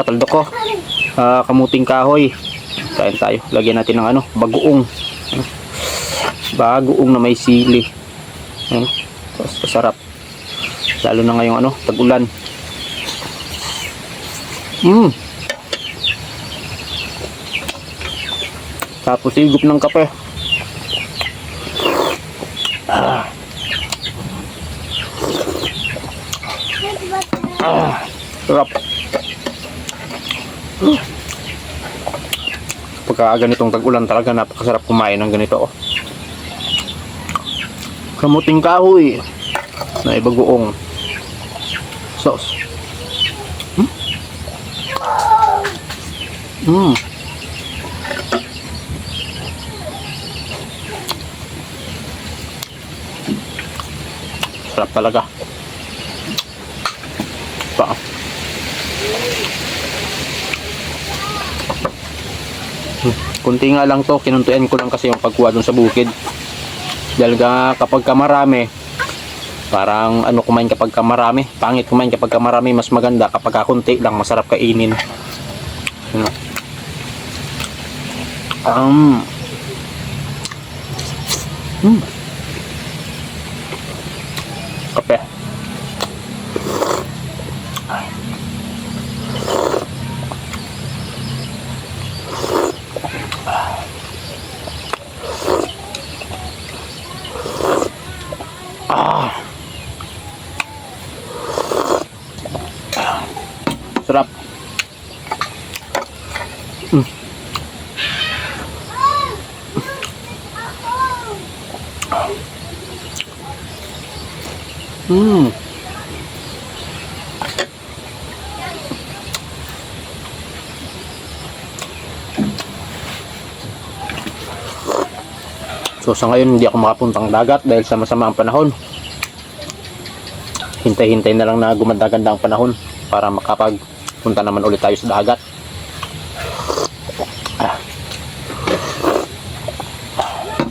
Kataldo ko. Kamuting kahoy. Kain tayo. Lagyan natin ng bagoong. Bagoong na may sili. Tapos masarap. Lalo na ngayong tag-ulan. Tapos higup ng kape. Sarap. Pagka ganitong tag-ulan talaga napakasarap kumain ng ganito. Kamuting kahoy na ibagoong sauce. Sarap talaga. Kunti nga lang to, kinuntuan ko lang kasi yung pagkuha dun sa bukid. Dahil kapag marami, parang kumain kapag marami, pangit kumain kapag marami, mas maganda kapag kunti lang, masarap kainin. Kape. Sarap. So sa ngayon hindi ako makapuntang dagat dahil sa masama ang panahon. Hintay-hintay na lang na gumanda-ganda ang panahon para makapagpunta naman ulit tayo sa dagat.